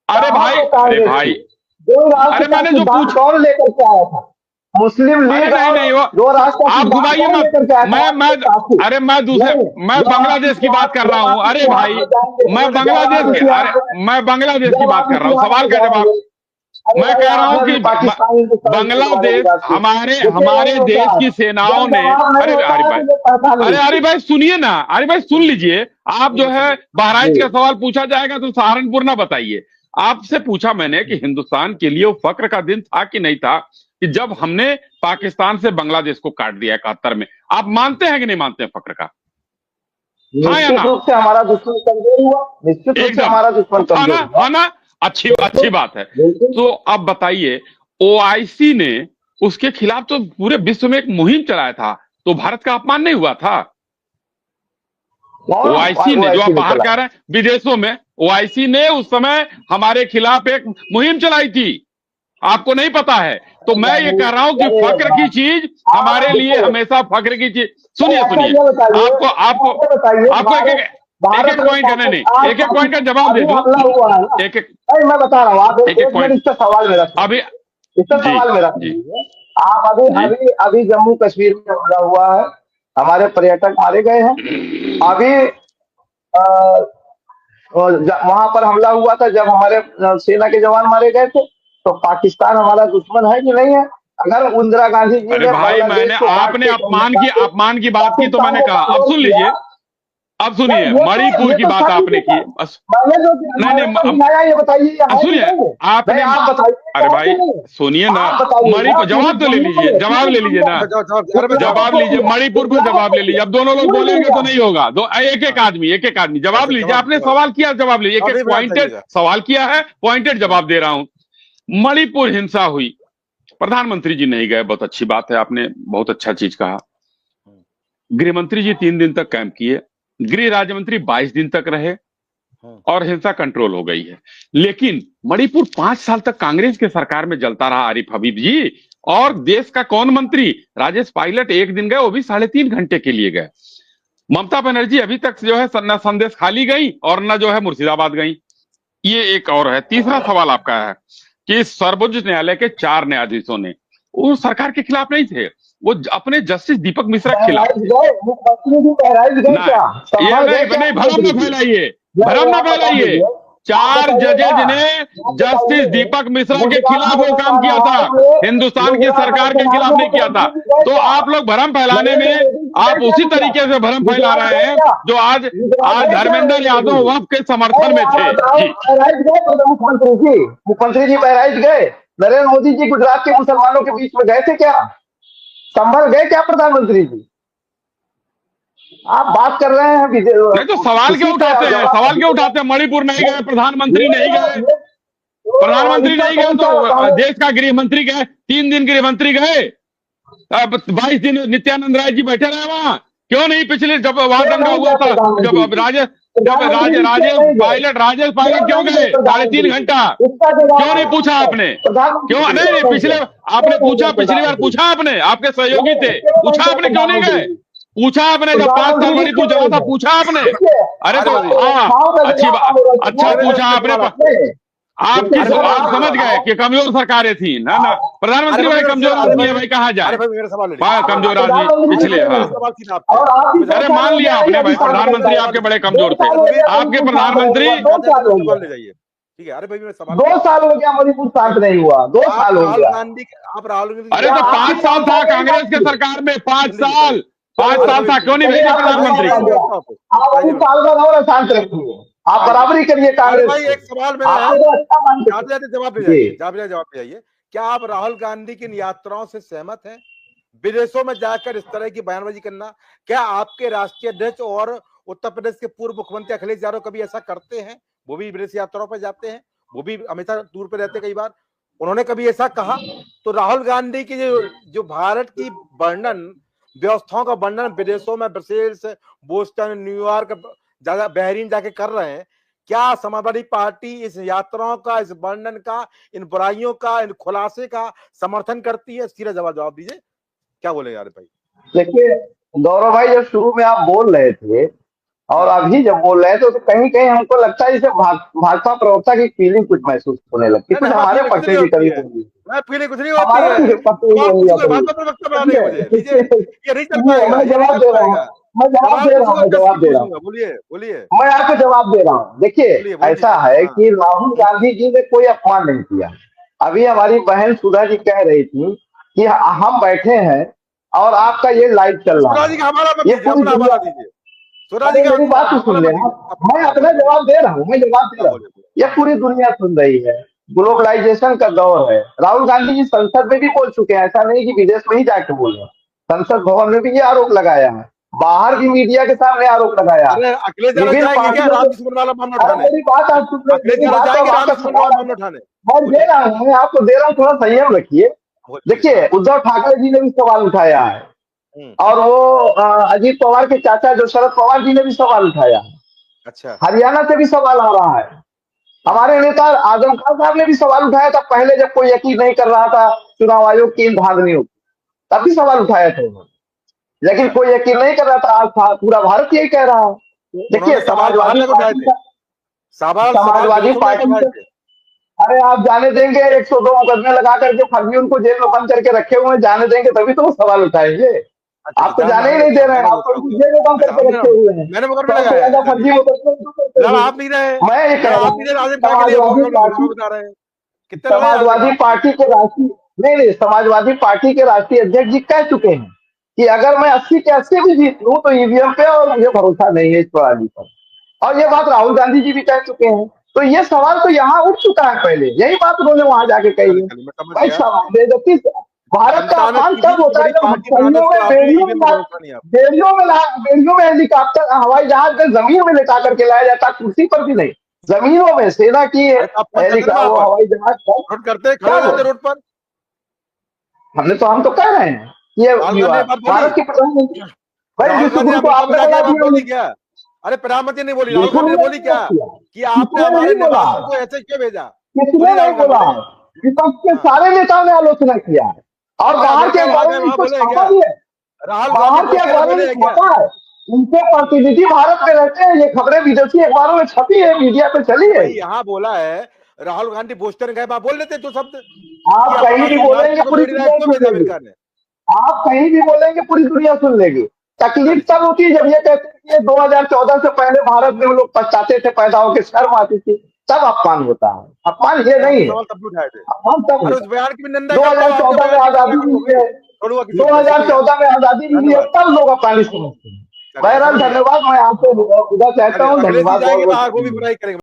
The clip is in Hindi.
अरे भाई, अरे भाई, अरे मैंने जो पूछ, कौन लेकर के आया था? मुस्लिम अरे लीग नहीं नहीं, जो राष्ट्र आप घुमाइए मत। मैं अरे मैं बांग्लादेश की बात कर रहा हूँ। अरे भाई, मैं बांग्लादेश की, अरे मैं बांग्लादेश की बात कर रहा हूँ। सवाल का जवाब, मैं कह रहा हूँ कि बांग्लादेश हमारे हमारे देश की सेनाओं ने, अरे अरे भाई, अरे भाई सुनिए ना, अरे भाई सुन लीजिए। आप जो है बहराइच का सवाल पूछा जाएगा तो सहारनपुर ना बताइए। आपसे पूछा मैंने कि हिंदुस्तान के लिए वो फक्र का दिन था कि नहीं था कि जब हमने पाकिस्तान से बांग्लादेश को काट दिया 71 में। आप मानते हैं कि नहीं मानते हैं फक्र का? हाँ या निश्चित ना? रूप से हमारा दुश्मन कमजोर हुआ, निश्चित रूप से एकदम, हमारा दुश्मन हाँ ना, कमजोर हुआ। हाँ ना। अच्छी बात है। तो अब बताइए, ओआईसी ने उसके खिलाफ तो पूरे विश्व में एक मुहिम चलाया था, तो भारत का अपमान नहीं हुआ था? ओआईसी ने, जो आप बाहर कह रहे हैं विदेशों में, ओआईसी ने उस समय हमारे खिलाफ एक मुहिम चलाई थी। आपको नहीं पता है? तो मैं ये कह रहा हूं कि फक्र की चीज हमारे लिए हमेशा फक्र की चीज। सुनिए सुनिए, आपको आपको आपको एक एक पॉइंट करने नहीं, एक एक पॉइंट का जवाब दे दूं। एक एक, मैं बता रहा हूँ, आप एक एक पॉइंट इसका सवाल मेरा, अभी। इसका जी सवाल मेरा जी आप अभी जी अभी अभी जम्मू कश्मीर में हमला हुआ है, हमारे पर्यटक मारे गए हैं। अभी वहां पर हमला हुआ था जब हमारे सेना के जवान मारे गए थे। तो पाकिस्तान हमारा दुश्मन है कि नहीं है? अगर इंदिरा गांधी जी अरे ने भाई, मैंने आपने अपमान की बात की तो मैंने कहा। अब सुन लीजिए, अब सुनिए, मणिपुर की बात आपने की। मैंने जो नहीं नहीं, ये बताइए, सुनिए आपने, अरे भाई सुनिए ना, मणिपुर, जवाब तो ले लीजिए, जवाब ले लीजिए ना, जवाब लीजिए, मणिपुर पर जवाब ले लीजिए। अब दोनों लोग बोलेंगे तो नहीं होगा। दो एक एक आदमी जवाब लीजिए। आपने सवाल किया, जवाब लीजिए। एक एक पॉइंटेड सवाल किया है, पॉइंटेड जवाब दे रहा हूं। मणिपुर हिंसा हुई, प्रधानमंत्री जी नहीं गए, बहुत अच्छी बात है, आपने बहुत अच्छा चीज कहा। गृह मंत्री जी 3 दिन तक कैंप किए, गृह राज्य मंत्री 22 दिन तक रहे, और हिंसा कंट्रोल हो गई है। लेकिन मणिपुर 5 साल तक कांग्रेस के सरकार में जलता रहा, आरिफ हबीब जी। और देश का कौन मंत्री? राजेश पायलट 1 दिन गए, वो भी 3.5 घंटे के लिए गए। ममता बनर्जी अभी तक जो है न संदेश खाली गई और न जो है मुर्शिदाबाद गई। ये एक और है। तीसरा सवाल आपका है कि सर्वोच्च न्यायालय के 4 न्यायाधीशों ने, वो सरकार के खिलाफ नहीं थे, वो अपने जस्टिस दीपक मिश्रा के खिलाफ थे। नहीं, भ्रम न फैलाइए, भ्रम न फैलाइए। 4 जजेज ने जस्टिस दीपक मिश्रा के खिलाफ वो काम किया था, हिंदुस्तान की सरकार के खिलाफ नहीं किया था। तो आप लोग भ्रम फैलाने में, आप उसी तरीके से भ्रम फैला रहे हैं जो आज धर्मेंद्र यादव वक्त के समर्थन में थे। मुख्यमंत्री जी बहराइच गए, नरेंद्र मोदी जी गुजरात के मुसलमानों के बीच में गए थे क्या? संभल गए क्या प्रधानमंत्री जी? आप बात कर रहे हैं नहीं तो सवाल क्यों उठाते हैं? सवाल क्यों उठाते हैं? मणिपुर नहीं गए, प्रधानमंत्री नहीं गए, प्रधानमंत्री नहीं गए तो देश का गृह मंत्री गए। 3 दिन गृह मंत्री गए, 22 दिन नित्यानंद राय जी बैठे रहे वहां। क्यों नहीं? पिछले जब वहां दंगा हुआ था, जब राजेश पायलट क्यों गए 3.5 घंटा? क्यों नहीं पूछा आपने? क्यों नहीं? पिछले आपने पूछा, पिछली बार पूछा आपने, आपके सहयोगी थे, पूछा आपने क्यों नहीं गए? पूछा आपने जब 5 साल मणिपुर चला था, पूछा आपने? अरे तो अच्छी बात, अच्छा पूछा आपने। आप समझ गए कि कमजोर सरकारें थी ना? प्रधानमंत्री भाई कमजोर आदमी है भाई, कहा जाए कमजोर आदमी पिछले। अरे मान लिया आपने भाई, प्रधानमंत्री आपके बड़े कमजोर थे, आपके प्रधानमंत्री। ठीक है, अरे भाई मैं सवाल, 2 साल हो गया मणिपुर शांत नहीं हुआ, 2 साल हो गया। आप राहुल गांधी, अरे तो 5 साल था कांग्रेस के सरकार में, 5 साल था, क्यों नहीं भेजा प्रधानमंत्री को? आप 3 साल बाद और शांत रखिए, आप बराबरी करिए कांग्रेस। भाई एक सवाल मेरा है, जाते जाते जवाब दे जाइए। क्या आप राहुल गांधी की इन यात्राओं से सहमत हैं? विदेशों में जाकर इस तरह की बयानबाजी करना, क्या आपके राष्ट्रीय अध्यक्ष और उत्तर प्रदेश के पूर्व मुख्यमंत्री अखिलेश यादव कभी ऐसा करते हैं? वो भी विदेश यात्राओं पर जाते हैं, वो भी हमेशा टूर पे रहते, कई बार उन्होंने कभी ऐसा कहा? तो राहुल गांधी की जो भारत की वर्णन, व्यवस्थाओं का वर्णन विदेशों में ब्रसेल्स, बोस्टन, न्यूयॉर्क, ज्यादा बहरीन जाके कर रहे हैं, क्या समाजवादी पार्टी इस यात्राओं का, इस वर्णन का, इन बुराइयों का, इन खुलासे का समर्थन करती है? सीधा जवाब दीजिए, क्या बोले यार भाई? देखिए गौरव भाई, जब शुरू में आप बोल रहे थे और अभी जब बोल रहे हैं तो कहीं कहीं हमको लगता है जैसे भाजपा प्रवक्ता की फीलिंग कुछ महसूस होने लगती है, कुछ हमारे पट्टे भी कभी होगी, फीलिंग कुछ नहीं होती हमारे है। पट्टे भी होगी। भाजपा प्रवक्ता बना देगा मुझे, ये नहीं चल पाएगा। मैं जवाब दे रहा हूँ, मैं जवाब दे रहा हूँ। बोलिए बोलिए, मैं आपको जवाब दे रहा हूँ। देखिए ऐसा है कि राहुल गांधी जी ने कोई अपमान नहीं किया। अभी हमारी बहन सुधा जी कह रही थी कि हम बैठे हैं और आपका ये लाइव चल रहा है, ये पूरी दुनिया। अरे मेरी बात तो सुन ले, मैं अपना जवाब दे रहा हूँ, मैं जवाब दे रहा हूँ। ये पूरी दुनिया सुन रही है, ग्लोबलाइजेशन का दौर है। राहुल गांधी जी संसद में भी बोल चुके हैं, ऐसा नहीं कि विदेश में ही जाके बोल रहे हैं, संसद भवन में भी ये आरोप लगाया है, बाहर की मीडिया के सामने आरोप लगाया। अरे अखिलेश यादव जाएंगे क्या राम दुश्मन वाला मामला उठाने? मेरी बात आप सुन अखिलेश यादव जाएंगे राम दुश्मन वाला मामला उठाने? मैं दे रहा हूँ, मैं आपको दे रहा हूँ, थोड़ा संयम रखिए। देखिए उद्धव ठाकरे जी ने भी सवाल उठाया है, और वो अजीत पवार के चाचा जो शरद पवार जी ने भी सवाल उठाया है। अच्छा, हरियाणा से भी सवाल आ रहा है। हमारे नेता आजम खान साहब ने भी सवाल उठाया था पहले, जब कोई यकीन नहीं कर रहा था चुनाव आयोग की इन धांधलियों, तब भी सवाल उठाया था उन्होंने, लेकिन कोई यकीन नहीं कर रहा था। आज पूरा भारत यही कह रहा है। देखिए समाजवादी पार्टी, अरे आप जाने देंगे 102 मुकदमे लगा करके फर्जी उनको जेल में बंद करके रखे हुए हैं, जाने देंगे तभी तो वो सवाल उठाएंगे। आप तो जाने ही नहीं दे रहे हैं, आप तो जेल में बंद करके रखे हुए हैं। मैंने मुकदमे लगाया, फर्जी मुकदमे आप नहीं रहे, मैं ये कह रहा हूँ। समाजवादी पार्टी के राष्ट्रीय नहीं, समाजवादी पार्टी के राष्ट्रीय अध्यक्ष जी कह चुके हैं कि अगर मैं 80 के 80 भी जीत लूं तो ईवीएम पे और मुझे भरोसा नहीं है इस प्रणाली पर, और ये बात राहुल गांधी जी भी कह चुके हैं। तो ये सवाल तो यहाँ उठ चुका है, पहले यही बात उन्होंने वहां जाके कही है। भाई बेइज्जती भारत का अपमान तब होता है जब बेड़ियों में हेलीकॉप्टर हवाई जहाज में जमीन में लेटा करके लाया जाता, कुर्सी पर भी नहीं, जमीनों में सेना की हवाई जहाज करते रोड पर। हम तो कह रहे हैं ये भारत के प्रधानमंत्री भाई को आपने बोली क्या? अरे प्रधानमंत्री ने बोली, राहुल गांधी ने बोली क्या कि आपने हमारे नेताओं को ऐसे क्यों भेजा? किसने नहीं बोला? विपक्ष के सारे नेताओं ने आलोचना किया है, और बाहर के अखबारों में कुछ छापा भी है, बाहर के अखबारों में छापा है, उनके प्रतिनिधि भारत में रहते हैं, ये खबरें विदेशी अखबारों में छपी है, मीडिया पे चली है। यहाँ बोला है राहुल गांधी बोस्टन गए, बोल लेते तो शब्द, आप कहीं भी बोलेंगे पूरी दुनिया सुन लेगी, आप कहीं भी बोलेंगे पूरी दुनिया सुन लेगी। तकलीफ तब होती है जब ये कहते हैं कि 2014 से पहले भारत में लोग पछताते थे, पैदा होकर शर्म आती थी, तब अपमान होता है। अपमान ये नहीं है, अपमान तब 2014 में आजादी मिली है, 2014 में आजादी मिली है, तब लोग अपमानित समझते हैं। बहरहाल धन्यवाद, मैं आपको विदा चाहता हूँ, धन्यवाद।